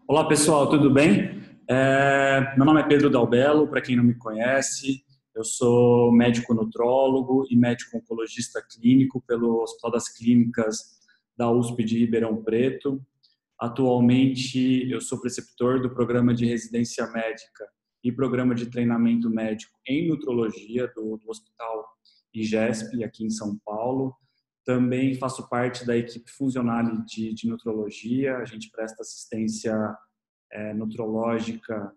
Olá pessoal, tudo bem? Meu nome é Pedro Dalbello, para quem não me conhece, eu sou médico nutrólogo e médico oncologista clínico pelo Hospital das Clínicas da USP de Ribeirão Preto. Atualmente eu sou preceptor do programa de residência médica e programa de treinamento médico em nutrologia do Hospital IGESP, aqui em São Paulo. Também faço parte da equipe funcional de nutrologia. A gente presta assistência nutrológica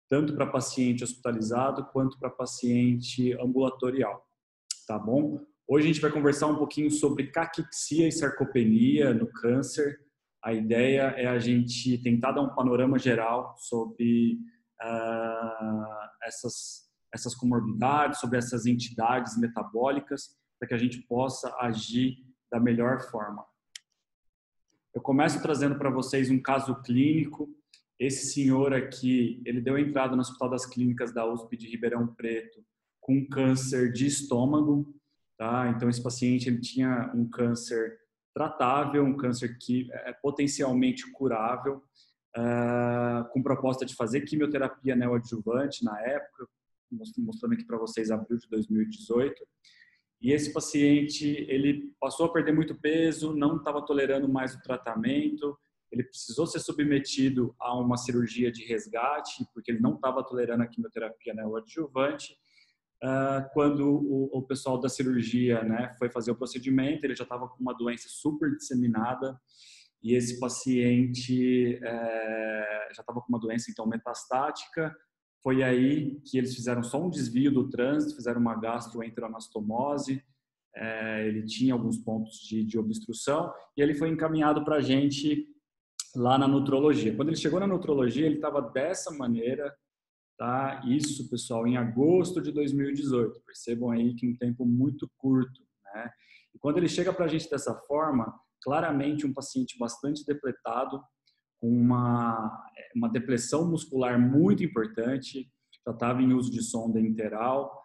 tanto para paciente hospitalizado quanto para paciente ambulatorial, tá bom? Hoje a gente vai conversar um pouquinho sobre caquexia e sarcopenia no câncer. A ideia é a gente tentar dar um panorama geral sobre essas comorbidades, sobre essas entidades metabólicas, para que a gente possa agir da melhor forma. Eu começo trazendo para vocês um caso clínico. Esse senhor aqui, ele deu entrada no Hospital das Clínicas da USP de Ribeirão Preto com câncer de estômago, tá? Então esse paciente ele tinha um câncer tratável, um câncer que é potencialmente curável, com proposta de fazer quimioterapia neoadjuvante na época, mostrando aqui para vocês abril de 2018. E esse paciente, ele passou a perder muito peso, não estava tolerando mais o tratamento, ele precisou ser submetido a uma cirurgia de resgate, porque ele não estava tolerando a quimioterapia neoadjuvante. Quando o pessoal da cirurgia, né, foi fazer o procedimento, ele já estava com uma doença super disseminada, e esse paciente já estava com uma doença então metastática. Foi aí que eles fizeram só um desvio do trânsito, fizeram uma gastroenteroanastomose, ele tinha alguns pontos de obstrução, e ele foi encaminhado para a gente lá na nutrologia. Quando ele chegou na nutrologia, ele estava dessa maneira, tá? Isso, pessoal, em agosto de 2018. Percebam aí que um tempo muito curto, né? E quando ele chega para a gente dessa forma, claramente um paciente bastante depletado, com uma depressão muscular muito importante, já estava em uso de sonda interal.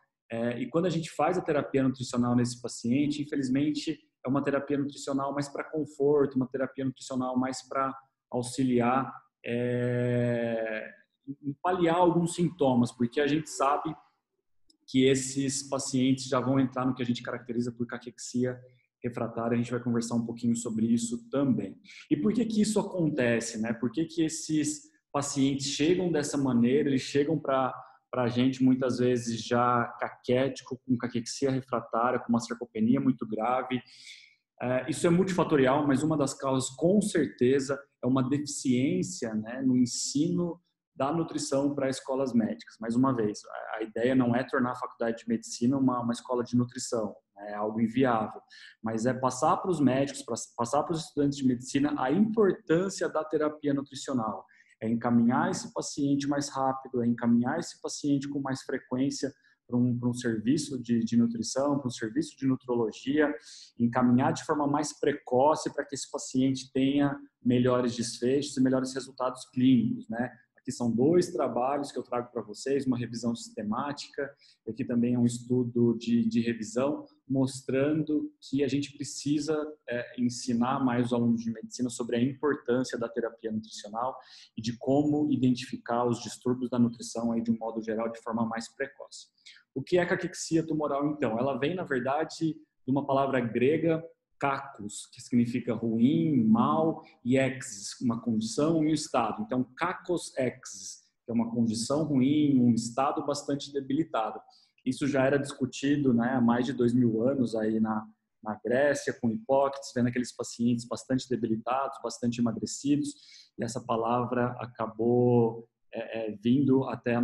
E quando a gente faz a terapia nutricional nesse paciente, infelizmente, é uma terapia nutricional mais para conforto, uma terapia nutricional mais para auxiliar, em paliar alguns sintomas, porque a gente sabe que esses pacientes já vão entrar no que a gente caracteriza por caquexia refratária. A gente vai conversar um pouquinho sobre isso também. E por que que isso acontece, né? Por que que esses pacientes chegam dessa maneira? Eles chegam para a gente muitas vezes já caquético, com caquexia refratária, com uma sarcopenia muito grave. Isso é multifatorial, mas uma das causas, com certeza, é uma deficiência, né, no ensino da nutrição para escolas médicas. Mais uma vez, a ideia não é tornar a faculdade de medicina uma escola de nutrição, né, é algo inviável, mas é passar para os médicos, passar para os estudantes de medicina a importância da terapia nutricional. É encaminhar esse paciente mais rápido, é encaminhar esse paciente com mais frequência para um serviço de nutrição, para um serviço de nutrologia, encaminhar de forma mais precoce para que esse paciente tenha melhores desfechos e melhores resultados clínicos, né? Aqui são 2 trabalhos que eu trago para vocês, uma revisão sistemática, aqui também é um estudo de revisão, mostrando que a gente precisa ensinar mais os alunos de medicina sobre a importância da terapia nutricional e de como identificar os distúrbios da nutrição aí de um modo geral de forma mais precoce. O que é caquexia tumoral, então? Ela vem, na verdade, de uma palavra grega, cacos, que significa ruim, mal, e exis, uma condição e um estado. Então, cacos exis, que é uma condição ruim, um estado bastante debilitado. Isso já era discutido, né, há mais de 2000 anos aí na Grécia, com Hipócrates, vendo aqueles pacientes bastante debilitados, bastante emagrecidos, e essa palavra acabou vindo até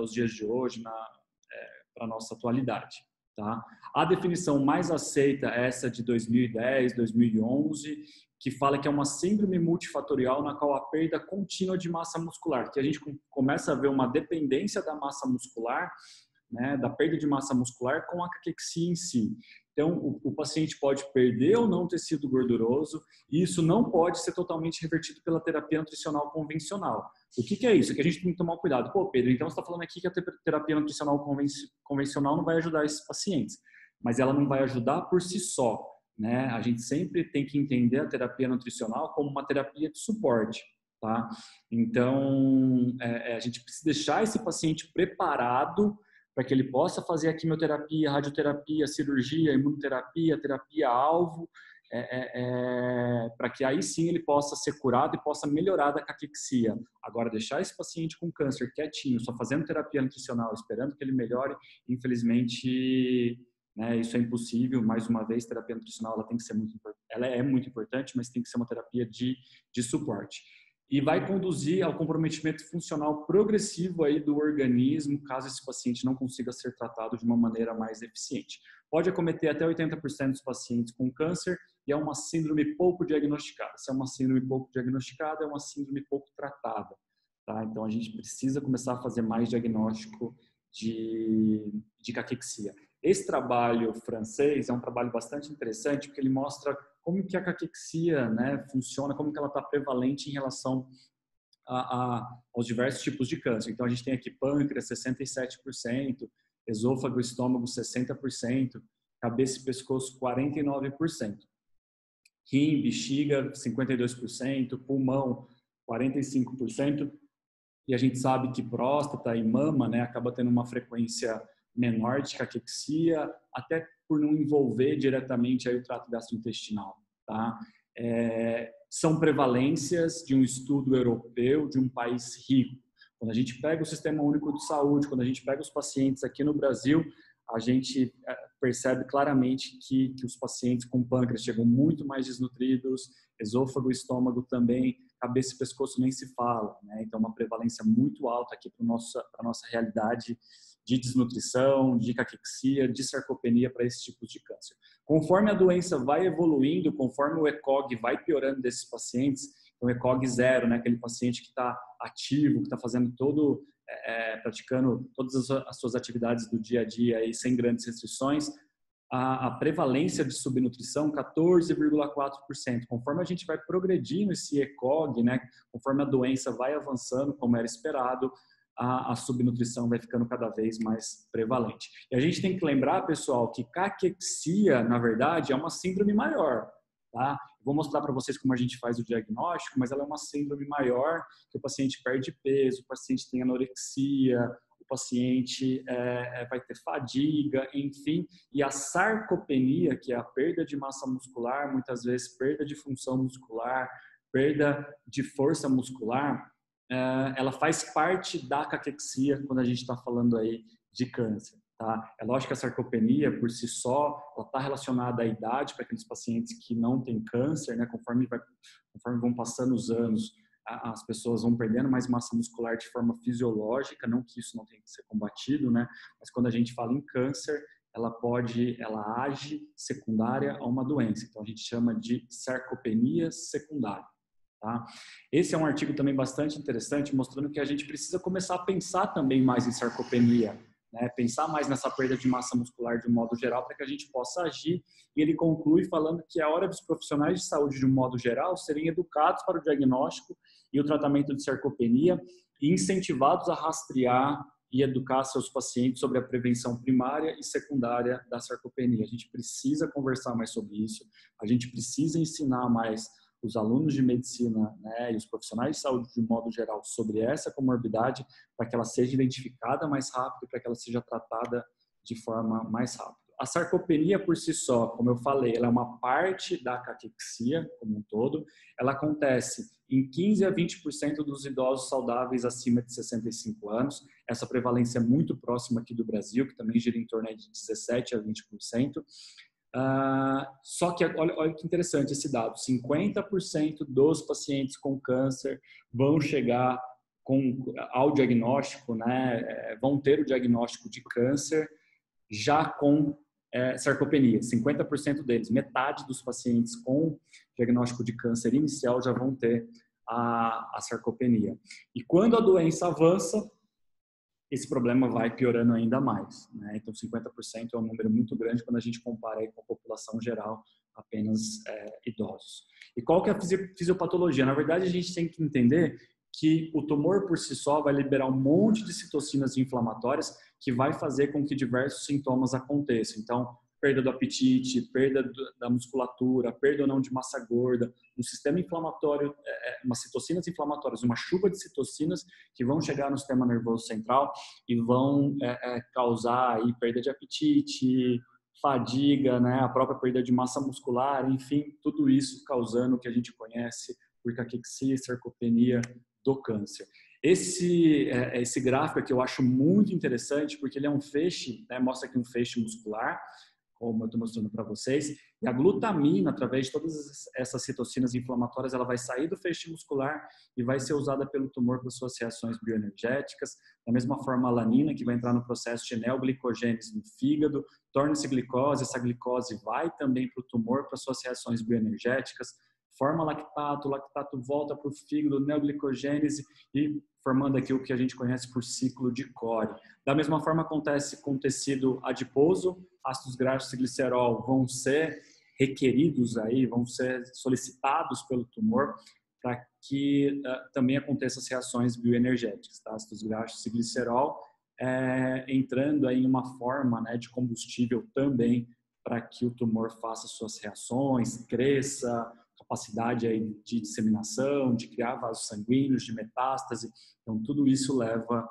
os dias de hoje, para a nossa atualidade. Tá? A definição mais aceita é essa de 2010, 2011, que fala que é uma síndrome multifatorial na qual a perda contínua de massa muscular, que a gente começa a ver uma dependência da massa muscular, né, da perda de massa muscular com a caquexia em si. Então, o paciente pode perder ou não tecido gorduroso, e isso não pode ser totalmente revertido pela terapia nutricional convencional. O que é isso? É que a gente tem que tomar cuidado. Pô, Pedro, então você está falando aqui que a terapia nutricional convencional não vai ajudar esses pacientes, mas ela não vai ajudar por si só, né? A gente sempre tem que entender a terapia nutricional como uma terapia de suporte, tá? Então, a gente precisa deixar esse paciente preparado para que ele possa fazer a quimioterapia, a radioterapia, a cirurgia, a imunoterapia, a terapia-alvo, para que aí sim ele possa ser curado e possa melhorar da caquexia. Agora, deixar esse paciente com câncer quietinho, só fazendo terapia nutricional, esperando que ele melhore, infelizmente, né, isso é impossível. Mais uma vez, terapia nutricional ela é muito importante, mas tem que ser uma terapia de suporte. E vai conduzir ao comprometimento funcional progressivo aí do organismo, caso esse paciente não consiga ser tratado de uma maneira mais eficiente. Pode acometer até 80% dos pacientes com câncer e é uma síndrome pouco diagnosticada. Se é uma síndrome pouco diagnosticada, é uma síndrome pouco tratada, tá? Então, a gente precisa começar a fazer mais diagnóstico de caquexia. Esse trabalho francês é um trabalho bastante interessante, porque ele mostra como que a caquexia, né, funciona, como que ela está prevalente em relação aos diversos tipos de câncer. Então, a gente tem aqui pâncreas, 67%, esôfago e estômago, 60%, cabeça e pescoço, 49%. Rim, bexiga, 52%, pulmão, 45%. E a gente sabe que próstata e mama, né, acaba tendo uma frequência menor de caquexia, até por não envolver diretamente aí o trato gastrointestinal, tá? São prevalências de um estudo europeu de um país rico. Quando a gente pega o Sistema Único de Saúde, quando a gente pega os pacientes aqui no Brasil, a gente percebe claramente que os pacientes com pâncreas chegam muito mais desnutridos, esôfago e estômago também, cabeça e pescoço nem se fala, né? Então, uma prevalência muito alta aqui para a nossa realidade de desnutrição, de caquexia, de sarcopenia para esses tipos de câncer. Conforme a doença vai evoluindo, conforme o ECOG vai piorando desses pacientes, então ECOG 0, né, aquele paciente que está ativo, que está fazendo praticando todas as suas atividades do dia a dia aí, sem grandes restrições, a prevalência de subnutrição 14,4%. Conforme a gente vai progredindo esse ECOG, né, conforme a doença vai avançando, como era esperado, a subnutrição vai ficando cada vez mais prevalente. E a gente tem que lembrar, pessoal, que caquexia, na verdade, é uma síndrome maior, tá? Vou mostrar para vocês como a gente faz o diagnóstico, mas ela é uma síndrome maior, que o paciente perde peso, o paciente tem anorexia, o paciente vai ter fadiga, enfim. E a sarcopenia, que é a perda de massa muscular, muitas vezes perda de função muscular, perda de força muscular, ela faz parte da caquexia quando a gente está falando aí de câncer, tá? É lógico que a sarcopenia, por si só, ela está relacionada à idade para aqueles pacientes que não têm câncer, né? Conforme vão passando os anos, as pessoas vão perdendo mais massa muscular de forma fisiológica, não que isso não tenha que ser combatido, né? Mas quando a gente fala em câncer, ela age secundária a uma doença. Então, a gente chama de sarcopenia secundária. Tá? Esse é um artigo também bastante interessante, mostrando que a gente precisa começar a pensar também mais em sarcopenia, né? Pensar mais nessa perda de massa muscular de um modo geral, para que a gente possa agir. E ele conclui falando que é hora dos profissionais de saúde, de um modo geral, serem educados para o diagnóstico e o tratamento de sarcopenia e incentivados a rastrear e educar seus pacientes sobre a prevenção primária e secundária da sarcopenia. A gente precisa conversar mais sobre isso, a gente precisa ensinar mais os alunos de medicina, né, e os profissionais de saúde de um modo geral sobre essa comorbidade, para que ela seja identificada mais rápido, para que ela seja tratada de forma mais rápida. A sarcopenia por si só, como eu falei, ela é uma parte da caquexia como um todo. Ela acontece em 15 a 20% dos idosos saudáveis acima de 65 anos. Essa prevalência é muito próxima aqui do Brasil, que também gira em torno de 17 a 20%. Só que olha que interessante esse dado, 50% dos pacientes com câncer vão chegar ao diagnóstico, né, vão ter o diagnóstico de câncer já com sarcopenia, 50% deles, metade dos pacientes com diagnóstico de câncer inicial já vão ter a sarcopenia. E quando a doença avança, esse problema vai piorando ainda mais, né? Então, 50% é um número muito grande quando a gente compara aí com a população geral, apenas idosos. E qual que é a fisiopatologia? Na verdade, a gente tem que entender que o tumor por si só vai liberar um monte de citocinas inflamatórias que vai fazer com que diversos sintomas aconteçam. Então, perda do apetite, perda da musculatura, perda ou não de massa gorda, um sistema inflamatório, umas citocinas inflamatórias, uma chuva de citocinas que vão chegar no sistema nervoso central e vão causar aí perda de apetite, fadiga, né, a própria perda de massa muscular, enfim, tudo isso causando o que a gente conhece por caquexia e sarcopenia do câncer. Esse gráfico aqui eu acho muito interessante porque ele é um feixe, né, mostra aqui um feixe muscular, como eu estou mostrando para vocês, e a glutamina, através de todas essas citocinas inflamatórias, ela vai sair do feixe muscular e vai ser usada pelo tumor para suas reações bioenergéticas. Da mesma forma, a alanina, que vai entrar no processo de neoglicogênese no fígado, torna-se glicose, essa glicose vai também para o tumor para suas reações bioenergéticas, forma lactato, o lactato volta para o fígado, neoglicogênese e formando aqui o que a gente conhece por ciclo de Cori. Da mesma forma acontece com o tecido adiposo, ácidos graxos e glicerol vão ser requeridos aí, vão ser solicitados pelo tumor para que também aconteçam as reações bioenergéticas, tá? Ácidos graxos e glicerol entrando aí em uma forma, né, de combustível também para que o tumor faça suas reações, cresça, capacidade aí de disseminação, de criar vasos sanguíneos, de metástase. Então, tudo isso leva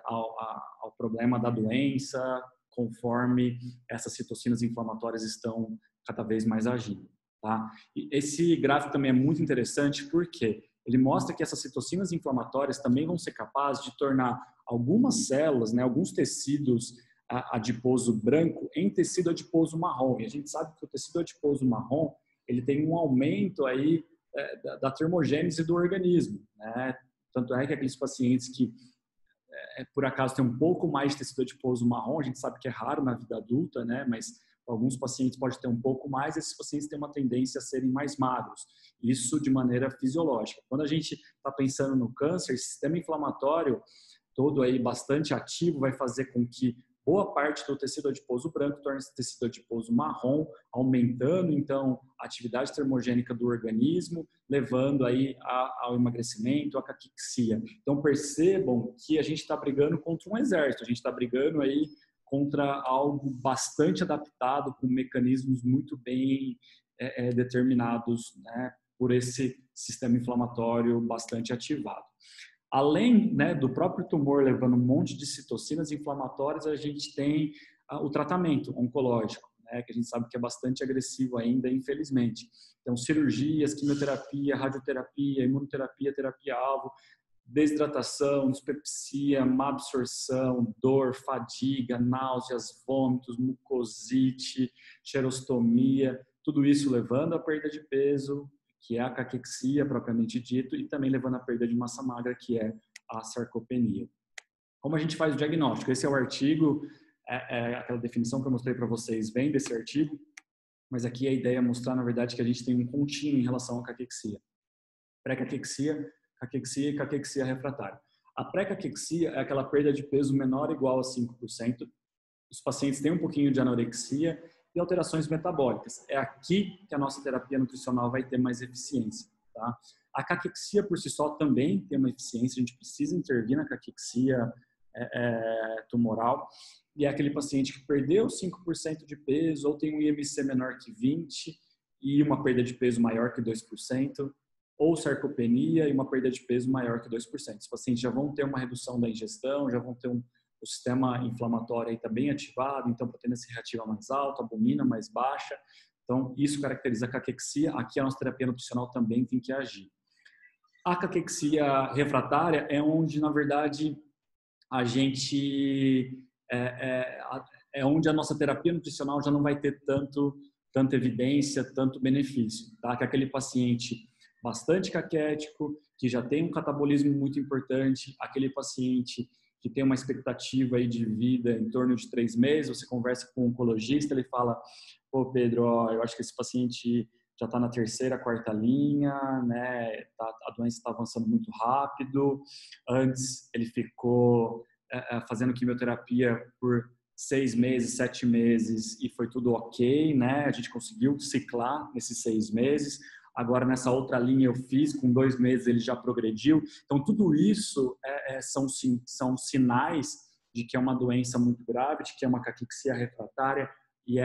ao problema da doença, conforme essas citocinas inflamatórias estão cada vez mais agindo. Tá? E esse gráfico também é muito interessante porque ele mostra que essas citocinas inflamatórias também vão ser capazes de tornar algumas células, né, alguns tecidos adiposo branco em tecido adiposo marrom. E a gente sabe que o tecido adiposo marrom ele tem um aumento aí da termogênese do organismo, né? Tanto é que aqueles pacientes que por acaso tem um pouco mais de tecido adiposo marrom, a gente sabe que é raro na vida adulta, né? Mas alguns pacientes pode ter um pouco mais, esses pacientes têm uma tendência a serem mais magros. Isso de maneira fisiológica. Quando a gente está pensando no câncer, o sistema inflamatório todo aí bastante ativo vai fazer com que boa parte do tecido adiposo branco torne-se tecido adiposo marrom, aumentando então a atividade termogênica do organismo, levando aí ao emagrecimento, à caquexia. Então percebam que a gente está brigando contra um exército, a gente está brigando aí contra algo bastante adaptado, com mecanismos muito bem determinados, né, por esse sistema inflamatório bastante ativado. Além, né, do próprio tumor levando um monte de citocinas inflamatórias, a gente tem o tratamento oncológico, né, que a gente sabe que é bastante agressivo ainda, infelizmente. Então, cirurgias, quimioterapia, radioterapia, imunoterapia, terapia-alvo, desidratação, dispepsia, má absorção, dor, fadiga, náuseas, vômitos, mucosite, xerostomia, tudo isso levando à perda de peso, que é a caquexia propriamente dito, e também levando à perda de massa magra, que é a sarcopenia. Como a gente faz o diagnóstico? Esse é o artigo, aquela definição que eu mostrei para vocês vem desse artigo, mas aqui a ideia é mostrar, na verdade, que a gente tem um contínuo em relação à caquexia. Pré-caquexia, caquexia e caquexia refratária. A pré-caquexia é aquela perda de peso menor ou igual a 5%. Os pacientes têm um pouquinho de anorexia e alterações metabólicas. É aqui que a nossa terapia nutricional vai ter mais eficiência. Tá? A caquexia por si só também tem uma eficiência, a gente precisa intervir na caquexia tumoral. E é aquele paciente que perdeu 5% de peso ou tem um IMC menor que 20% e uma perda de peso maior que 2%, ou sarcopenia e uma perda de peso maior que 2%. Os pacientes já vão ter uma redução da ingestão, já vão ter o sistema inflamatório está bem ativado, então potência reativa mais alta, albumina mais baixa. Então, isso caracteriza a caquexia. Aqui a nossa terapia nutricional também tem que agir. A caquexia refratária é onde, na verdade, a gente... onde a nossa terapia nutricional já não vai ter tanta evidência, tanto benefício. Tá? Que é aquele paciente bastante caquético, que já tem um catabolismo muito importante, aquele paciente que tem uma expectativa aí de vida em torno de 3 meses, você conversa com um oncologista, ele fala, pô Pedro, eu acho que esse paciente já está na 3ª, 4ª linha, né? A doença está avançando muito rápido, antes ele ficou fazendo quimioterapia por 6 meses, 7 meses e foi tudo ok, né? A gente conseguiu ciclar nesses 6 meses, agora nessa outra linha eu fiz, com 2 meses ele já progrediu. Então tudo isso são sinais de que é uma doença muito grave, de que é uma caquexia refratária E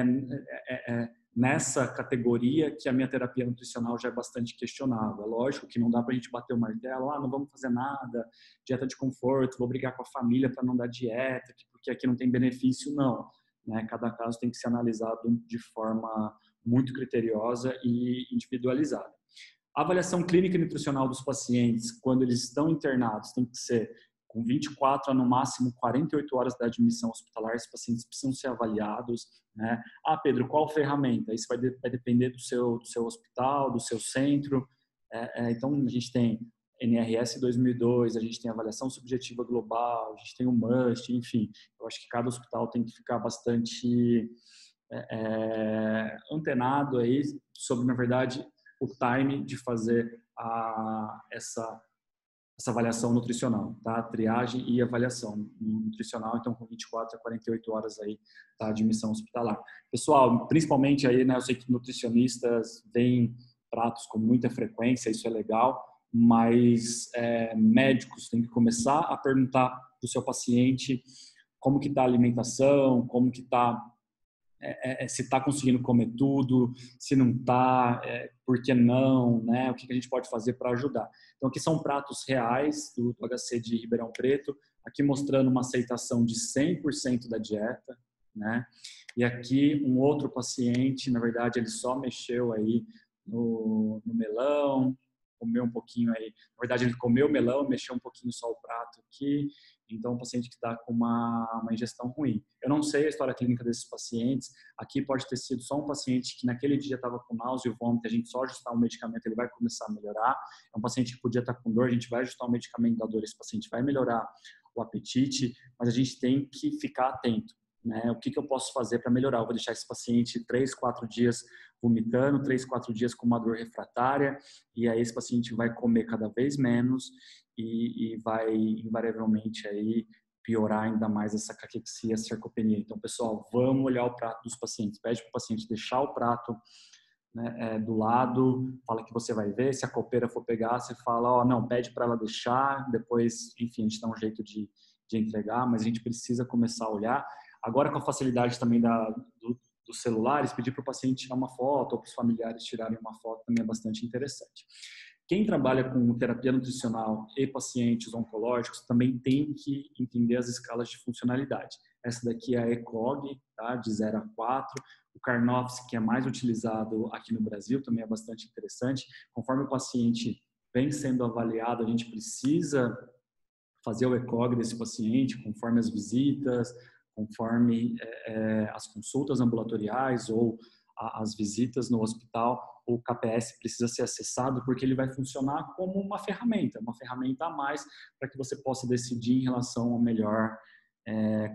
nessa categoria que a minha terapia nutricional já é bastante questionável. É lógico que não dá para a gente bater o martelo, não vamos fazer nada, dieta de conforto, vou brigar com a família para não dar dieta, porque aqui não tem benefício, não. Né? Cada caso tem que ser analisado de forma muito criteriosa e individualizada. A avaliação clínica e nutricional dos pacientes, quando eles estão internados, tem que ser com 24 a no máximo 48 horas da admissão hospitalar. Esses pacientes precisam ser avaliados, né? Pedro, qual ferramenta? Isso vai depender do seu hospital, do seu centro. Então, a gente tem NRS 2002, a gente tem avaliação subjetiva global, a gente tem o MUST, enfim. Eu acho que cada hospital tem que ficar bastante antenado aí sobre, na verdade, o time de fazer essa avaliação nutricional, tá? Triagem e avaliação nutricional, então com 24 a 48 horas aí da admissão hospitalar. Pessoal, principalmente aí, né, eu sei que nutricionistas veem pratos com muita frequência, isso é legal, mas médicos têm que começar a perguntar para o seu paciente como que está a alimentação, como que está se está conseguindo comer tudo, se não está, por que não, né? O que a gente pode fazer para ajudar. Então, aqui são pratos reais do HC de Ribeirão Preto, aqui mostrando uma aceitação de 100% da dieta, né? E aqui um outro paciente, na verdade, ele só mexeu aí no melão, comeu um pouquinho aí. Na verdade, ele comeu o melão, mexeu um pouquinho só o prato aqui. Então, um paciente que está com uma ingestão ruim. Eu não sei a história clínica desses pacientes. Aqui pode ter sido só um paciente que naquele dia estava com náusea e vômito. A gente só ajustar o medicamento, ele vai começar a melhorar. É um paciente que podia estar com dor, a gente vai ajustar o medicamento da dor. Esse paciente vai melhorar o apetite, mas a gente tem que ficar atento, né? O que eu posso fazer para melhorar? Eu vou deixar esse paciente 3, 4 dias vomitando, 3, 4 dias com uma dor refratária, e aí esse paciente vai comer cada vez menos e vai invariavelmente aí piorar ainda mais essa caquexia, essa sarcopenia. Então, pessoal, vamos olhar o prato dos pacientes. Pede para o paciente deixar o prato, né, do lado, fala que você vai ver. Se a copeira for pegar, você fala, não, pede para ela deixar, depois, enfim, a gente dá um jeito de entregar, mas a gente precisa começar a olhar. Agora, com a facilidade também dos celulares, pedir para o paciente tirar uma foto ou para os familiares tirarem uma foto também é bastante interessante. Quem trabalha com terapia nutricional e pacientes oncológicos também tem que entender as escalas de funcionalidade. Essa daqui é a ECOG, tá? De 0 a 4. O Karnofsky, que é mais utilizado aqui no Brasil, também é bastante interessante. Conforme o paciente vem sendo avaliado, a gente precisa fazer o ECOG desse paciente, conforme as visitas, conforme as consultas ambulatoriais ou as visitas no hospital. O KPS precisa ser acessado porque ele vai funcionar como uma ferramenta a mais para que você possa decidir em relação à melhor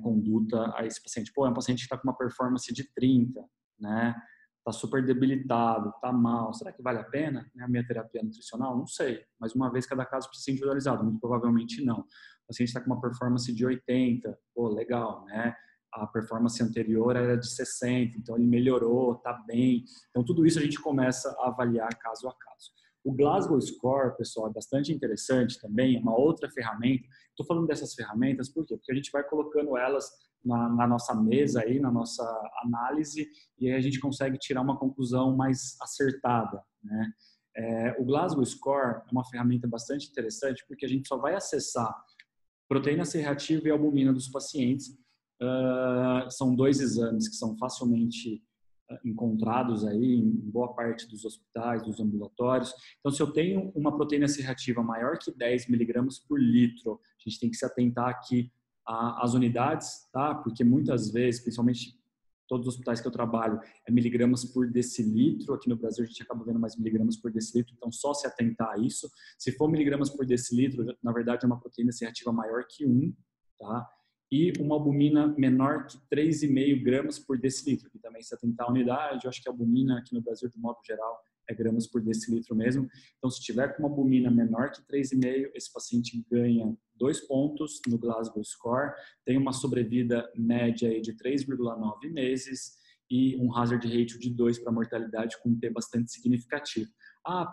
conduta a esse paciente. É um paciente que está com uma performance de 30, né? Está super debilitado, está mal. Será que vale a pena, né, a minha terapia nutricional? Não sei, mas uma vez cada caso precisa ser individualizado, muito provavelmente não. O paciente está com uma performance de 80, legal, né? A performance anterior era de 60, então ele melhorou, está bem. Então, tudo isso a gente começa a avaliar caso a caso. O Glasgow Score, pessoal, é bastante interessante também, é uma outra ferramenta. Estou falando dessas ferramentas por quê? Porque a gente vai colocando elas na nossa mesa, aí, na nossa análise, e aí a gente consegue tirar uma conclusão mais acertada, né? O Glasgow Score é uma ferramenta bastante interessante porque a gente só vai acessar proteína C reativa e albumina dos pacientes. São 2 exames que são facilmente encontrados aí em boa parte dos hospitais, dos ambulatórios. Então, se eu tenho uma proteína C reativa maior que 10 miligramas por litro, a gente tem que se atentar aqui às unidades, tá? Porque muitas vezes, principalmente todos os hospitais que eu trabalho, é miligramas por decilitro. Aqui no Brasil, a gente acaba vendo mais miligramas por decilitro, então só se atentar a isso. Se for miligramas por decilitro, na verdade é uma proteína C reativa maior que 1, tá? E uma albumina menor que 3,5 gramas por decilitro, que também se atentar à unidade. Eu acho que a albumina aqui no Brasil, de modo geral, é gramas por decilitro mesmo. Então, se tiver com uma albumina menor que 3,5, esse paciente ganha 2 pontos no Glasgow Score, tem uma sobrevida média aí de 3,9 meses e um hazard ratio de 2 para mortalidade, com um P bastante significativo.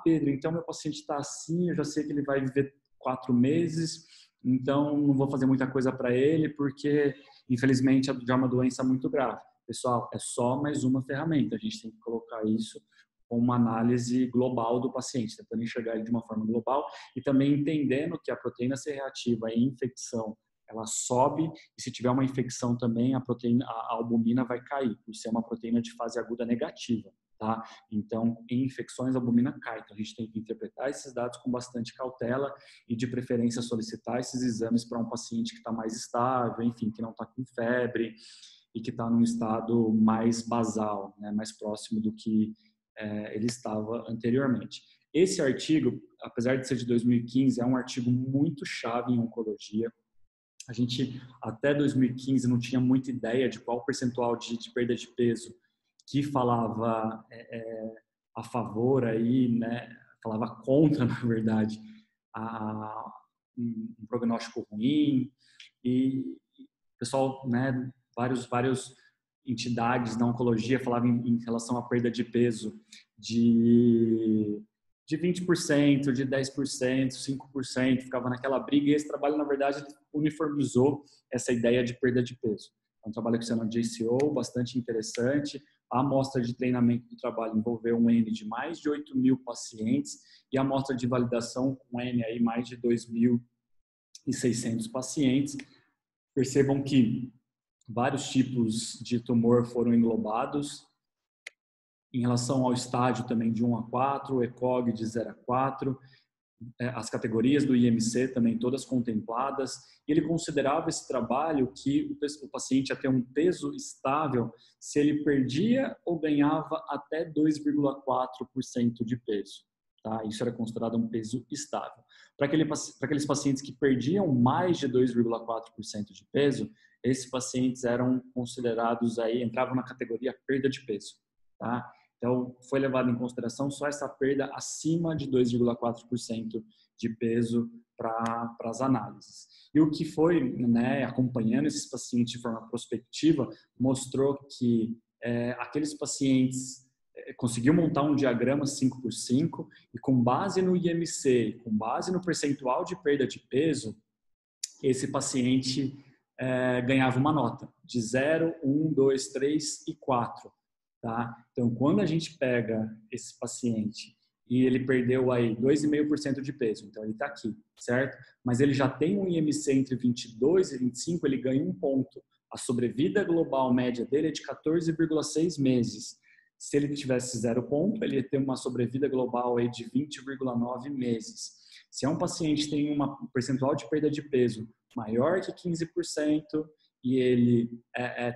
Pedro, então meu paciente está assim, eu já sei que ele vai viver 4 meses, então não vou fazer muita coisa para ele porque, infelizmente, já é uma doença muito grave. Pessoal, é só mais uma ferramenta. A gente tem que colocar isso com uma análise global do paciente, tentando enxergar ele de uma forma global e também entendendo que a proteína C reativa em infecção, ela sobe e se tiver uma infecção também, a albumina vai cair, por ser uma proteína de fase aguda negativa, tá? Então, em infecções, a albumina cai. Então, a gente tem que interpretar esses dados com bastante cautela e, de preferência, solicitar esses exames para um paciente que está mais estável, enfim, que não está com febre e que está num estado mais basal, né? Mais próximo do que ele estava anteriormente. Esse artigo, apesar de ser de 2015, é um artigo muito chave em oncologia. A gente, até 2015, não tinha muita ideia de qual percentual de perda de peso que falava a favor aí, né? Falava contra, na verdade, um prognóstico ruim. E o pessoal, né, vários entidades na oncologia falavam em relação à perda de peso de 20%, de 10%, 5%, ficava naquela briga, e esse trabalho, na verdade, uniformizou essa ideia de perda de peso. É um trabalho que você no JCO, bastante interessante. A amostra de treinamento do trabalho envolveu um N de mais de 8.000 pacientes e a amostra de validação com N aí mais de 2.600 pacientes. Percebam que vários tipos de tumor foram englobados. Em relação ao estágio também de 1 a 4, ECOG de 0 a 4, as categorias do IMC também todas contempladas. Ele considerava esse trabalho que o paciente ia ter um peso estável se ele perdia ou ganhava até 2,4% de peso. Tá? Isso era considerado um peso estável. Para aqueles pacientes que perdiam mais de 2,4% de peso, esses pacientes eram considerados aí, entravam na categoria perda de peso. Tá? Então, foi levado em consideração só essa perda acima de 2,4% de peso para as análises. E o que foi, né, acompanhando esses pacientes de forma prospectiva, mostrou que aqueles pacientes conseguiu montar um diagrama 5x5 e com base no IMC, com base no percentual de perda de peso, esse paciente ganhava uma nota de 0, 1, 2, 3 e 4. Tá? Então, quando a gente pega esse paciente e ele perdeu aí 2,5% de peso, então ele está aqui, certo? Mas ele já tem um IMC entre 22 e 25, ele ganha 1 ponto. A sobrevida global média dele é de 14,6 meses. Se ele tivesse 0 ponto, ele ia ter uma sobrevida global aí de 20,9 meses. Se é um paciente que tem um percentual de perda de peso maior que 15% e ele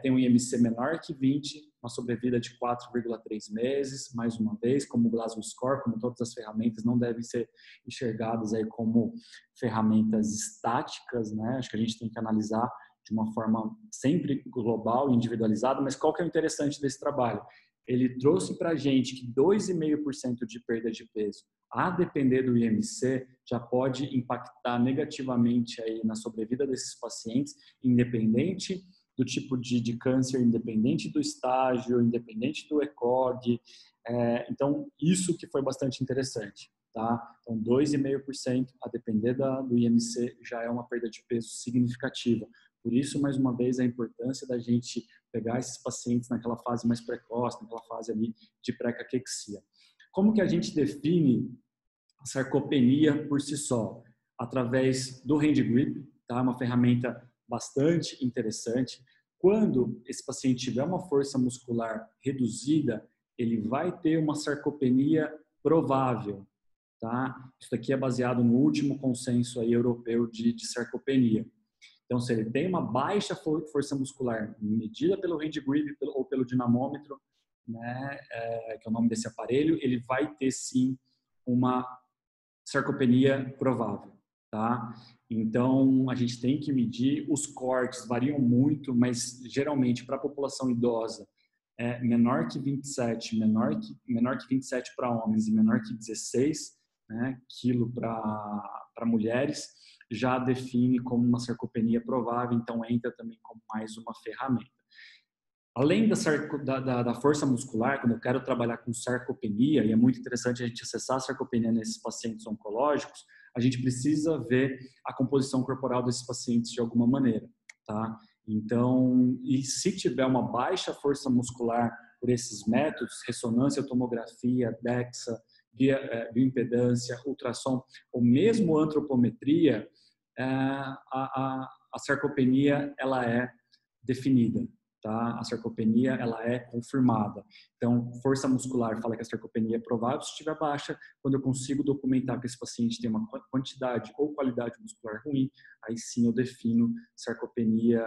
tem um IMC menor que 20, uma sobrevida de 4,3 meses, mais uma vez, como o Glasgow Score, como todas as ferramentas, não devem ser enxergadas aí como ferramentas estáticas, né? Acho que a gente tem que analisar de uma forma sempre global e individualizada, mas qual que é o interessante desse trabalho? Ele trouxe para a gente que 2,5% de perda de peso, a depender do IMC, já pode impactar negativamente aí na sobrevida desses pacientes, independente do tipo de câncer, independente do estágio, independente do ECOG. Então, isso que foi bastante interessante. Tá? Então, 2,5%, a depender do IMC, já é uma perda de peso significativa. Por isso, mais uma vez, a importância da gente pegar esses pacientes naquela fase mais precoce, naquela fase ali de pré-caquexia. Como que a gente define a sarcopenia por si só? Através do hand grip, tá? Uma ferramenta bastante interessante. Quando esse paciente tiver uma força muscular reduzida, ele vai ter uma sarcopenia provável. Tá? Isso aqui é baseado no último consenso aí europeu de sarcopenia. Então, se ele tem uma baixa força muscular medida pelo hand grip ou pelo dinamômetro, né, que é o nome desse aparelho, ele vai ter sim uma sarcopenia provável, tá? Então, a gente tem que medir, os cortes variam muito, mas geralmente para a população idosa, menor que 27, menor que 27 para homens e menor que 16, né, quilo para mulheres, já define como uma sarcopenia provável, então entra também como mais uma ferramenta. Além da força muscular, quando eu quero trabalhar com sarcopenia, e é muito interessante a gente acessar a sarcopenia nesses pacientes oncológicos, a gente precisa ver a composição corporal desses pacientes de alguma maneira, tá? Então, e se tiver uma baixa força muscular por esses métodos, ressonância, tomografia, DEXA, bioimpedância, ultrassom, ou mesmo antropometria, a sarcopenia ela é definida, tá? A sarcopenia ela é confirmada. Então, força muscular fala que a sarcopenia é provável se estiver baixa. Quando eu consigo documentar que esse paciente tem uma quantidade ou qualidade muscular ruim, aí sim eu defino sarcopenia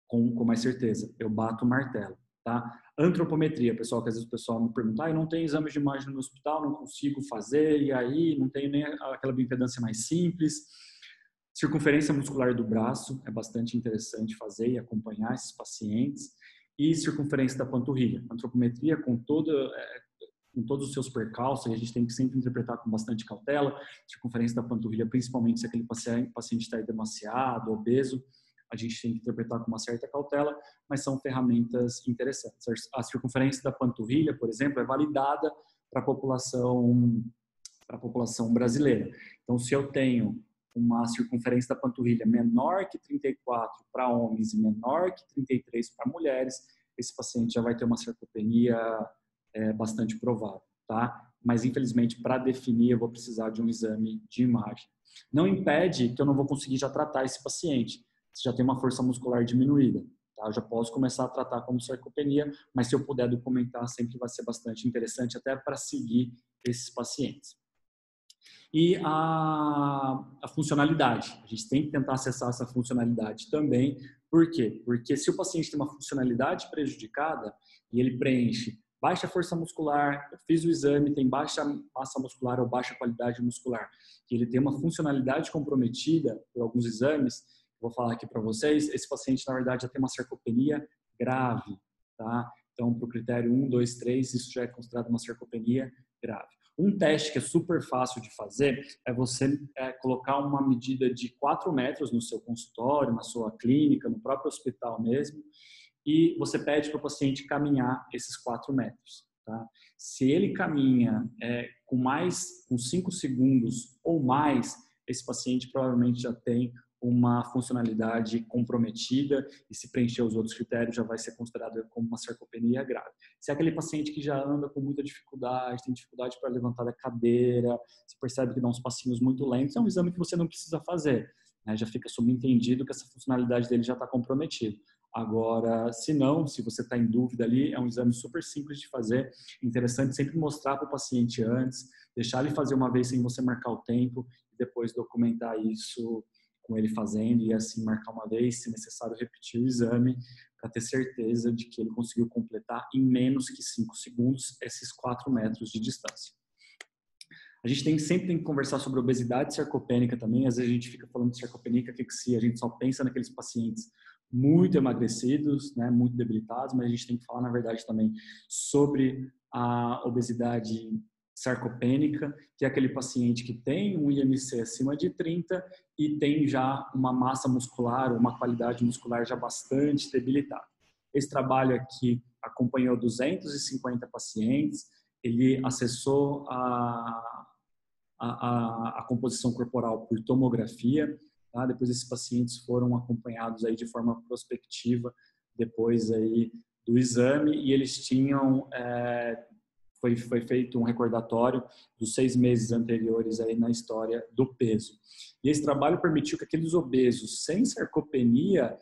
com mais certeza. Eu bato o martelo, tá? Antropometria, pessoal, que às vezes o pessoal me pergunta, eu não tenho exame de imagem no hospital, não consigo fazer, e aí não tenho nem aquela bioimpedância mais simples. Circunferência muscular do braço é bastante interessante fazer e acompanhar esses pacientes. E circunferência da panturrilha. Antropometria com todos os seus percalços, a gente tem que sempre interpretar com bastante cautela. Circunferência da panturrilha, principalmente se aquele paciente está demasiado, obeso, a gente tem que interpretar com uma certa cautela, mas são ferramentas interessantes. A circunferência da panturrilha, por exemplo, é validada para a população brasileira. Então, se eu tenho uma circunferência da panturrilha menor que 34 para homens e menor que 33 para mulheres, esse paciente já vai ter uma sarcopenia bastante provável, tá? Mas, infelizmente, para definir, eu vou precisar de um exame de imagem. Não impede que eu não vou conseguir já tratar esse paciente. Se já tem uma força muscular diminuída, tá? Eu já posso começar a tratar como sarcopenia, mas se eu puder documentar, sempre vai ser bastante interessante, até para seguir esses pacientes. E a funcionalidade. A gente tem que tentar acessar essa funcionalidade também. Por quê? Porque se o paciente tem uma funcionalidade prejudicada e ele preenche baixa força muscular, eu fiz o exame, tem baixa massa muscular ou baixa qualidade muscular, e ele tem uma funcionalidade comprometida por alguns exames, vou falar aqui para vocês, esse paciente, na verdade, já tem uma sarcopenia grave, tá? Então, para o critério 1, 2, 3, isso já é considerado uma sarcopenia grave. Um teste que é super fácil de fazer é você colocar uma medida de 4 metros no seu consultório, na sua clínica, no próprio hospital mesmo, e você pede para o paciente caminhar esses 4 metros. Tá? Se ele caminha com 5 segundos ou mais, esse paciente provavelmente já tem uma funcionalidade comprometida e se preencher os outros critérios já vai ser considerado como uma sarcopenia grave. Se é aquele paciente que já anda com muita dificuldade, tem dificuldade para levantar da cadeira, você percebe que dá uns passinhos muito lentos, é um exame que você não precisa fazer, né? Já fica subentendido que essa funcionalidade dele já está comprometida. Agora, se não, se você está em dúvida ali, é um exame super simples de fazer, interessante sempre mostrar para o paciente antes, deixar ele fazer uma vez sem você marcar o tempo e depois documentar isso com ele fazendo e assim marcar uma vez, se necessário repetir o exame para ter certeza de que ele conseguiu completar em menos que 5 segundos esses 4 metros de distância. A gente sempre tem que conversar sobre obesidade sarcopênica também, às vezes a gente fica falando de sarcopenia, cachexia, a gente só pensa naqueles pacientes muito emagrecidos, né, muito debilitados, mas a gente tem que falar na verdade também sobre a obesidade sarcopênica, que é aquele paciente que tem um IMC acima de 30 e tem já uma massa muscular, uma qualidade muscular já bastante debilitada. Esse trabalho aqui acompanhou 250 pacientes, ele acessou a composição corporal por tomografia, tá? Depois esses pacientes foram acompanhados aí de forma prospectiva depois aí do exame e eles tinham foi feito um recordatório dos 6 meses anteriores aí na história do peso. E esse trabalho permitiu que aqueles obesos sem sarcopenia,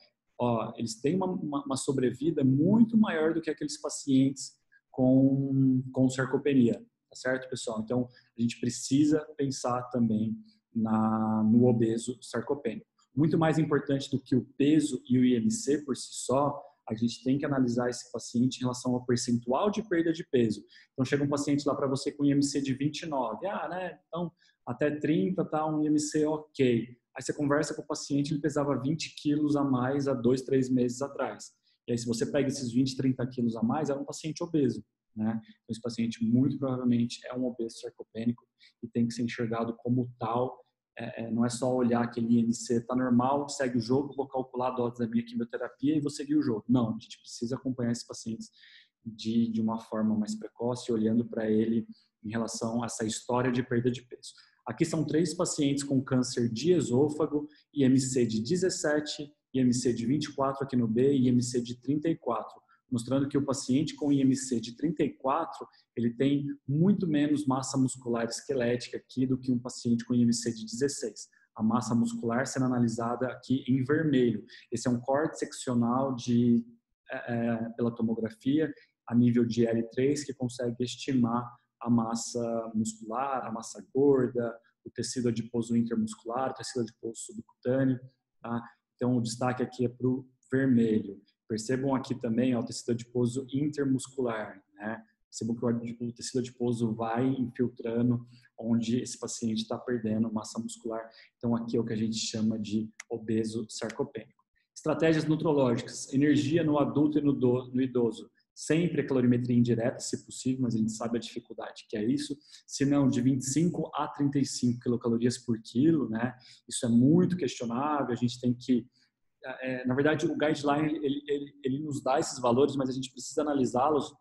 eles têm uma sobrevida muito maior do que aqueles pacientes com sarcopenia, tá certo, pessoal? Então, a gente precisa pensar também no obeso sarcopênico. Muito mais importante do que o peso e o IMC por si só, a gente tem que analisar esse paciente em relação ao percentual de perda de peso. Então, chega um paciente lá para você com IMC de 29. Né? Então, até 30 tá um IMC ok. Aí você conversa com o paciente, ele pesava 20 quilos a mais há 2, 3 meses atrás. E aí, se você pega esses 20, 30 quilos a mais, é um paciente obeso, né? Então, esse paciente, muito provavelmente, é um obeso sarcopênico e tem que ser enxergado como tal. Não é só olhar que aquele IMC está normal, segue o jogo, vou calcular a dose da minha quimioterapia e vou seguir o jogo. Não, a gente precisa acompanhar esses pacientes de uma forma mais precoce, olhando para ele em relação a essa história de perda de peso. Aqui são 3 pacientes com câncer de esôfago, IMC de 17 IMC de 24 aqui no B e IMC de 34, mostrando que o paciente com IMC de 34, ele tem muito menos massa muscular esquelética aqui do que um paciente com IMC de 16. A massa muscular sendo analisada aqui em vermelho. Esse é um corte seccional pela tomografia a nível de L3 que consegue estimar a massa muscular, a massa gorda, o tecido adiposo intermuscular, o tecido adiposo subcutâneo. Tá? Então, o destaque aqui é para o vermelho. Percebam aqui também o tecido adiposo intermuscular. Né? Percebam que o tecido adiposo vai infiltrando onde esse paciente está perdendo massa muscular. Então, aqui é o que a gente chama de obeso sarcopênico. Estratégias nutrológicas. Energia no adulto e no idoso. Sempre a calorimetria indireta, se possível, mas a gente sabe a dificuldade que é isso. Se não, de 25 a 35 quilocalorias por quilo, né? Isso é muito questionável, a gente tem que... na verdade, o guideline, ele nos dá esses valores, mas a gente precisa analisá-los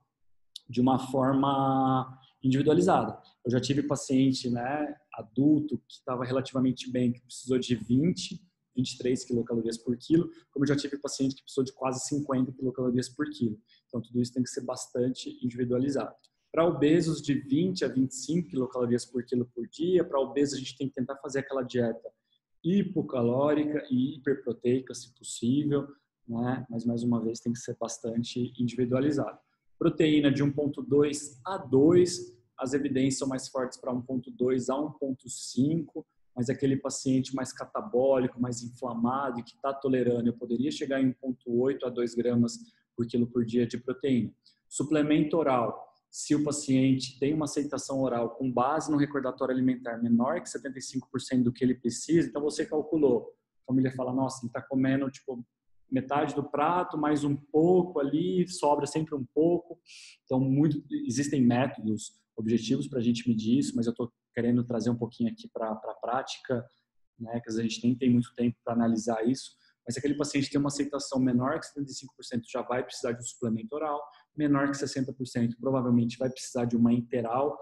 de uma forma individualizada. Eu já tive paciente, né, adulto, que estava relativamente bem, que precisou de 23 quilocalorias por quilo, como eu já tive paciente que precisou de quase 50 quilocalorias por quilo. Então, tudo isso tem que ser bastante individualizado. Para obesos, de 20 a 25 quilocalorias por quilo por dia. Para obesos, a gente tem que tentar fazer aquela dieta hipocalórica e hiperproteica, se possível, né? Mas, mais uma vez, tem que ser bastante individualizado. Proteína de 1,2 a 2, as evidências são mais fortes para 1,2 a 1,5, mas aquele paciente mais catabólico, mais inflamado e que está tolerando, eu poderia chegar em 1,8 a 2 gramas por quilo por dia de proteína. Suplemento oral, se o paciente tem uma aceitação oral com base no recordatório alimentar menor que 75% do que ele precisa, então você calculou, a família fala, nossa, ele está comendo tipo metade do prato, mais um pouco ali, sobra sempre um pouco. Então, existem métodos objetivos para a gente medir isso, mas eu estou querendo trazer um pouquinho aqui para a prática, né, que a gente nem tem muito tempo para analisar isso, mas se aquele paciente tem uma aceitação menor que 75%, já vai precisar de um suplemento oral, menor que 60%, provavelmente vai precisar de uma interal,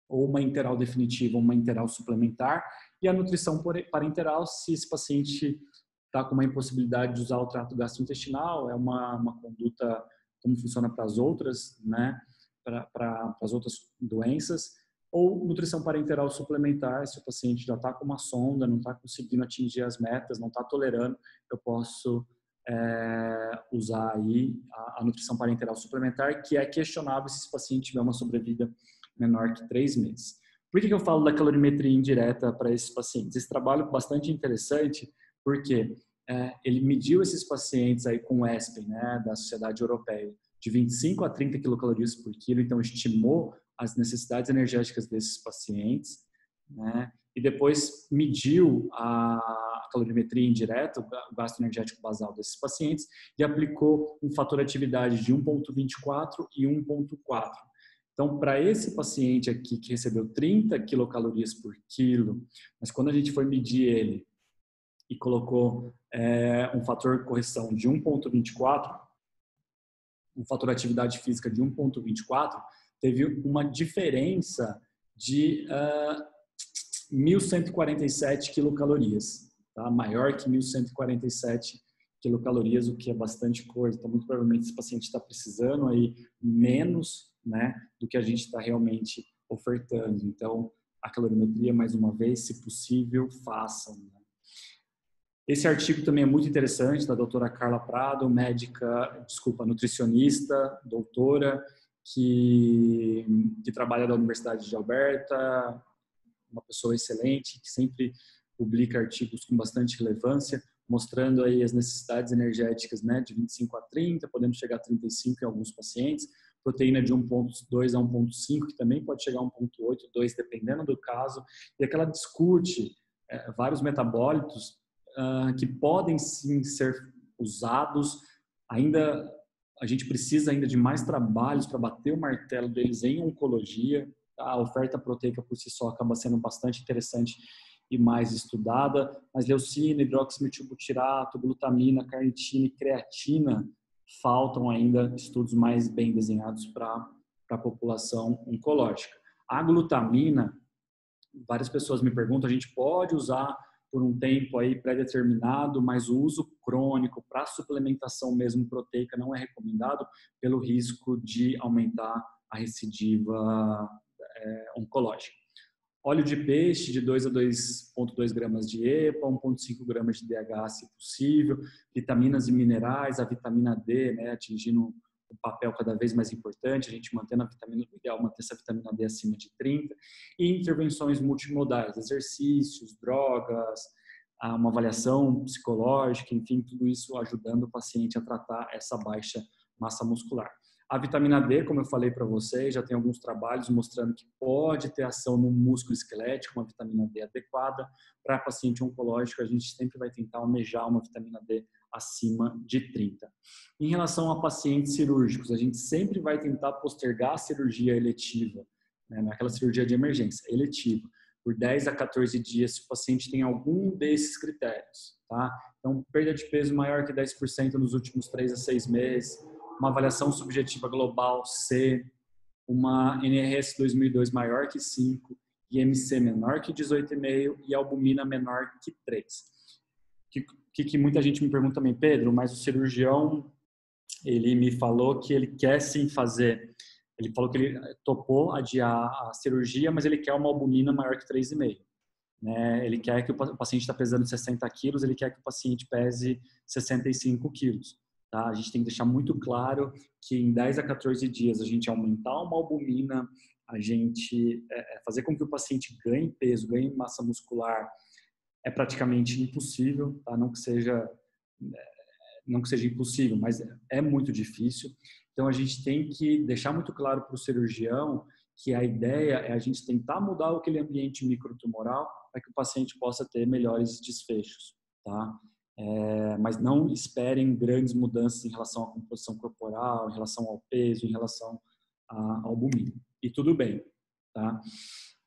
ou uma interal definitiva, ou uma interal suplementar, e a nutrição parenteral, se esse paciente está com uma impossibilidade de usar o trato gastrointestinal, é uma conduta como funciona para as outras, né, para as outras doenças, ou nutrição parenteral suplementar, se o paciente já está com uma sonda, não está conseguindo atingir as metas, não está tolerando, eu posso usar aí a nutrição parenteral suplementar, que é questionável se esse paciente tiver uma sobrevida menor que 3 meses. Por que eu falo da calorimetria indireta para esses pacientes? Esse trabalho é bastante interessante, porque ele mediu esses pacientes aí com o ESPEN, né, da Sociedade Europeia, de 25 a 30 quilocalorias por quilo, então estimou as necessidades energéticas desses pacientes, né, e depois mediu a calorimetria indireta, o gasto energético basal desses pacientes, e aplicou um fator atividade de 1,24 e 1,4. Então, para esse paciente aqui que recebeu 30 quilocalorias por quilo, mas quando a gente foi medir ele e colocou um fator de correção de 1,24, um fator de atividade física de 1,24, teve uma diferença de 1.147 quilocalorias, tá? Maior que 1.147 quilocalorias, o que é bastante coisa. Então, muito provavelmente, esse paciente está precisando aí menos, né, do que a gente está realmente ofertando. Então, a calorimetria, mais uma vez, se possível, façam, né? Esse artigo também é muito interessante, da doutora Carla Prado, nutricionista, doutora, que trabalha da Universidade de Alberta, uma pessoa excelente, que sempre publica artigos com bastante relevância, mostrando aí as necessidades energéticas, né, de 25 a 30, podemos chegar a 35 em alguns pacientes, proteína de 1,2 a 1,5, que também pode chegar a 1,8, 2, dependendo do caso, e aquela discute vários metabólitos que podem sim ser usados. Ainda a gente precisa ainda de mais trabalhos para bater o martelo deles em oncologia. A oferta proteica por si só acaba sendo bastante interessante e mais estudada, mas leucina, hidroximetilbutirato, glutamina, carnitina e creatina faltam ainda estudos mais bem desenhados para a população oncológica. A glutamina, várias pessoas me perguntam, a gente pode usar por um tempo aí pré-determinado, mas o uso crônico para suplementação mesmo proteica não é recomendado pelo risco de aumentar a recidiva oncológica. Óleo de peixe de 2 a 2,2 gramas de EPA, 1,5 gramas de DHA, se possível, vitaminas e minerais, a vitamina D, né, atingindo um papel cada vez mais importante, a gente mantendo a vitamina, ideal manter essa vitamina D acima de 30, e intervenções multimodais, exercícios, drogas, uma avaliação psicológica, enfim, tudo isso ajudando o paciente a tratar essa baixa massa muscular. A vitamina D, como eu falei para vocês, já tem alguns trabalhos mostrando que pode ter ação no músculo esquelético, uma vitamina D adequada. Para paciente oncológico, a gente sempre vai tentar almejar uma vitamina D acima de 30. Em relação a pacientes cirúrgicos, a gente sempre vai tentar postergar a cirurgia eletiva, né, naquela cirurgia de emergência, eletiva, por 10 a 14 dias, se o paciente tem algum desses critérios, tá? Então, perda de peso maior que 10% nos últimos 3 a 6 meses, uma avaliação subjetiva global C, uma NRS 2002 maior que 5, IMC menor que 18,5 e albumina menor que 3. Que muita gente me pergunta também, Pedro, mas o cirurgião, ele me falou que ele quer sim fazer, ele falou que ele topou adiar a cirurgia, mas ele quer uma albumina maior que 3,5. Né? Ele quer que o paciente está pesando 60 quilos, ele quer que o paciente pese 65 quilos. Tá? A gente tem que deixar muito claro que em 10 a 14 dias a gente aumentar uma albumina, a gente fazer com que o paciente ganhe peso, ganhe massa muscular, é praticamente impossível, tá? Não que seja impossível, mas é muito difícil. Então a gente tem que deixar muito claro para o cirurgião que a ideia é a gente tentar mudar aquele ambiente microtumoral para que o paciente possa ter melhores desfechos, tá? Mas não esperem grandes mudanças em relação à composição corporal, em relação ao peso, em relação à albumina. E tudo bem, tá?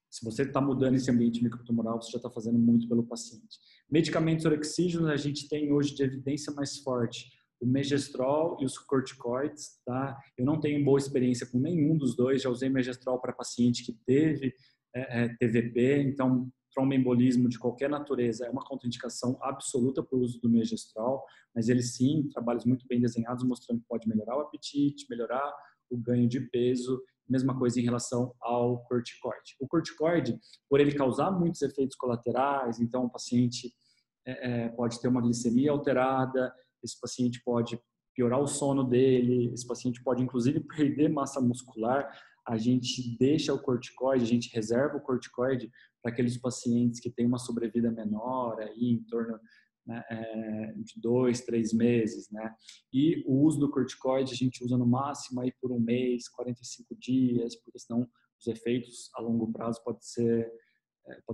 Se você está mudando esse ambiente microtumoral, você já está fazendo muito pelo paciente. Medicamentos orexígenos, a gente tem hoje de evidência mais forte o megestrol e os corticoides, tá? Eu não tenho boa experiência com nenhum dos dois, já usei megestrol para paciente que teve TVP, então tromboembolismo de qualquer natureza é uma contraindicação absoluta para o uso do megestrol, mas ele sim, trabalhos muito bem desenhados mostrando que pode melhorar o apetite, melhorar o ganho de peso, mesma coisa em relação ao corticoide. O corticoide, por ele causar muitos efeitos colaterais, então o paciente pode ter uma glicemia alterada, esse paciente pode piorar o sono dele, esse paciente pode inclusive perder massa muscular. A gente deixa o corticoide, a gente reserva o corticoide para aqueles pacientes que têm uma sobrevida menor, aí em torno, né, de 2, 3 meses, né? E o uso do corticoide a gente usa no máximo aí por 1 mês, 45 dias, porque senão os efeitos a longo prazo podem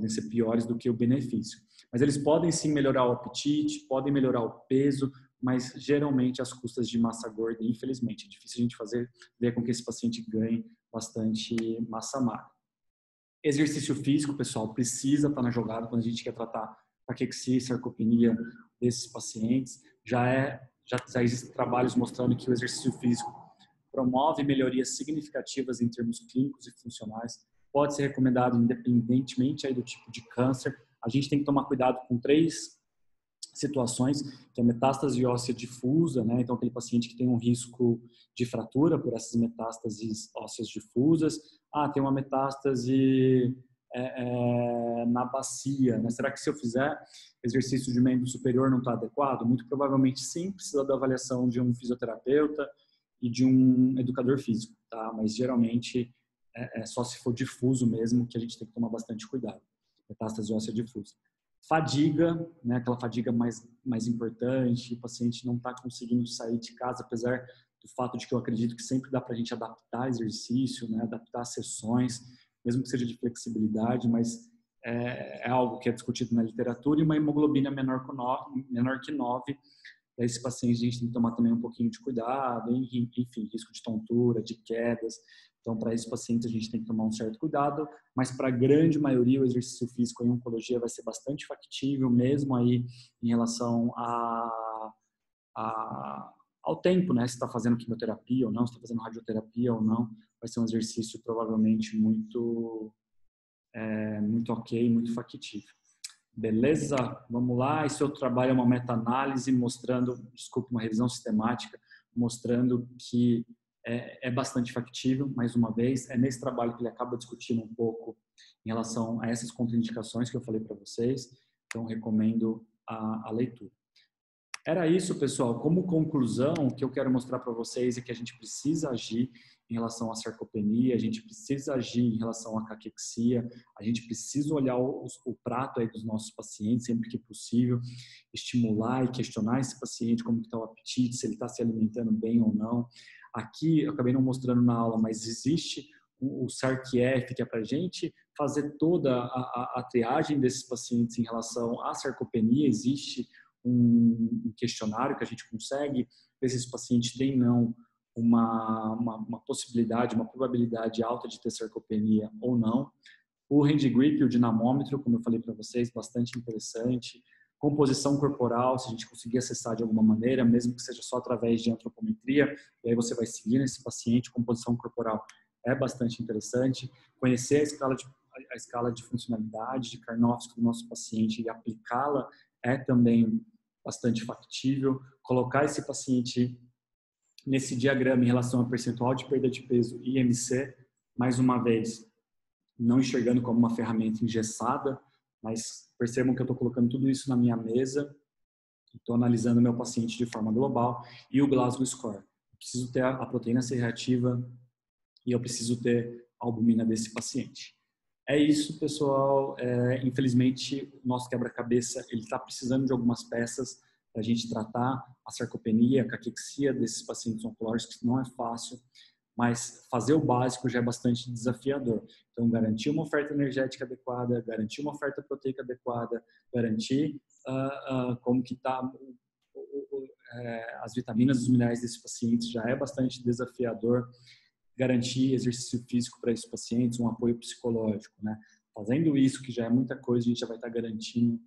ser piores do que o benefício. Mas eles podem sim melhorar o apetite, podem melhorar o peso, mas geralmente às custas de massa gorda, infelizmente. É difícil a gente ver com que esse paciente ganhe bastante massa magra. Exercício físico, pessoal, precisa estar na jogada quando a gente quer tratar caquexia e sarcopenia desses pacientes. Já existem trabalhos mostrando que o exercício físico promove melhorias significativas em termos clínicos e funcionais. Pode ser recomendado independentemente aí do tipo de câncer. A gente tem que tomar cuidado com 3 situações, que é metástase óssea difusa, né? Então aquele paciente que tem um risco de fratura por essas metástases ósseas difusas. Tem uma metástase na bacia, né? Será que se eu fizer exercício de membro superior não está adequado? Muito provavelmente sim, precisa da avaliação de um fisioterapeuta e de um educador físico, tá? Mas geralmente só se for difuso mesmo que a gente tem que tomar bastante cuidado. Metástase óssea difusa. Fadiga, né, aquela fadiga mais importante, o paciente não está conseguindo sair de casa, apesar do fato de que eu acredito que sempre dá para a gente adaptar exercício, né, adaptar sessões, mesmo que seja de flexibilidade, mas é algo que é discutido na literatura, e uma hemoglobina menor que 9, esse paciente a gente tem que tomar também um pouquinho de cuidado, enfim, risco de tontura, de quedas. Então, para esse paciente, a gente tem que tomar um certo cuidado, mas para a grande maioria, o exercício físico em oncologia vai ser bastante factível, mesmo aí em relação ao tempo, né? Se está fazendo quimioterapia ou não, se está fazendo radioterapia ou não, vai ser um exercício provavelmente muito ok, muito factível. Beleza? Vamos lá. Esse outro trabalho é uma meta-análise mostrando, desculpa, uma revisão sistemática, mostrando que é bastante factível, mais uma vez. É nesse trabalho que ele acaba discutindo um pouco em relação a essas contraindicações que eu falei para vocês. Então, recomendo a leitura. Era isso, pessoal. Como conclusão, o que eu quero mostrar para vocês é que a gente precisa agir em relação à sarcopenia, a gente precisa agir em relação à caquexia, a gente precisa olhar o prato aí dos nossos pacientes sempre que possível, estimular e questionar esse paciente como está o apetite, se ele está se alimentando bem ou não. Aqui, eu acabei não mostrando na aula, mas existe o SARC-F, que é para a gente fazer toda a triagem desses pacientes em relação à sarcopenia. Existe um questionário que a gente consegue ver se esse paciente tem não uma possibilidade, uma probabilidade alta de ter sarcopenia ou não. O hand grip, o dinamômetro, como eu falei para vocês, bastante interessante. Composição corporal, se a gente conseguir acessar de alguma maneira, mesmo que seja só através de antropometria, e aí você vai seguir esse paciente. Composição corporal é bastante interessante. Conhecer a escala de funcionalidade de Karnofsky do nosso paciente e aplicá-la é também bastante factível. Colocar esse paciente nesse diagrama em relação ao percentual de perda de peso e IMC, mais uma vez, não enxergando como uma ferramenta engessada, mas percebam que eu estou colocando tudo isso na minha mesa, estou analisando meu paciente de forma global, e o Glasgow Score. Eu preciso ter a proteína C reativa e eu preciso ter a albumina desse paciente. É isso, pessoal. Infelizmente, o nosso quebra-cabeça ele está precisando de algumas peças para a gente tratar a sarcopenia, a caquexia desses pacientes oncológicos, que não é fácil, mas fazer o básico já é bastante desafiador. Então, garantir uma oferta energética adequada, garantir uma oferta proteica adequada, garantir como que está as vitaminas e os minerais desses pacientes já é bastante desafiador. Garantir exercício físico para esses pacientes, um apoio psicológico, né? Fazendo isso, que já é muita coisa, a gente já vai estar garantindo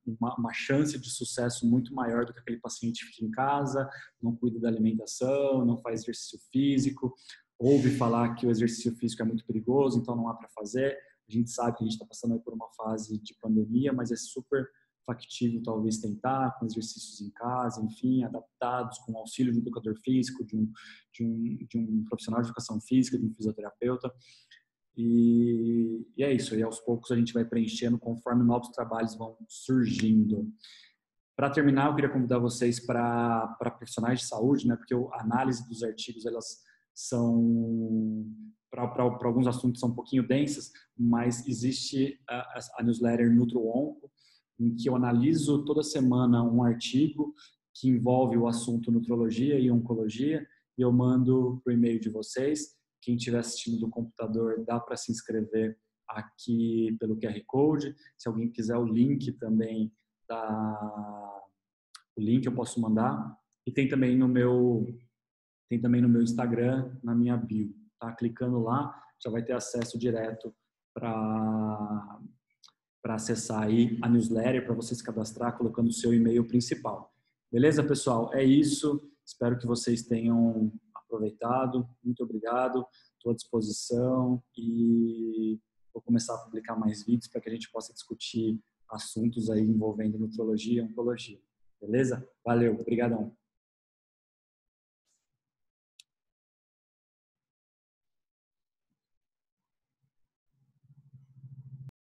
uma chance de sucesso muito maior do que aquele paciente que fica em casa, não cuida da alimentação, não faz exercício físico, ouve falar que o exercício físico é muito perigoso, então não há para fazer. A gente sabe que a gente está passando por uma fase de pandemia, mas é super factível talvez tentar, com exercícios em casa, enfim, adaptados, com o auxílio de um educador físico, de um profissional de educação física, de um fisioterapeuta. E é isso, e aos poucos a gente vai preenchendo conforme novos trabalhos vão surgindo. Para terminar, eu queria convidar vocês para profissionais de saúde, né? Porque a análise dos artigos, elas são, para alguns assuntos, são um pouquinho densas, mas existe a newsletter NutroOnco, em que eu analiso toda semana um artigo que envolve o assunto nutrologia e oncologia, e eu mando para o e-mail de vocês. Quem estiver assistindo do computador, dá para se inscrever aqui pelo QR Code. Se alguém quiser o link também, o link eu posso mandar. E tem também no meu Instagram, na minha bio. Tá? Clicando lá, já vai ter acesso direto para acessar aí a newsletter, para você se cadastrar colocando o seu e-mail principal. Beleza, pessoal? É isso. Espero que vocês tenham aproveitado. Muito obrigado. Estou à disposição e vou começar a publicar mais vídeos para que a gente possa discutir assuntos aí envolvendo nutrologia e oncologia. Beleza? Valeu. Obrigadão.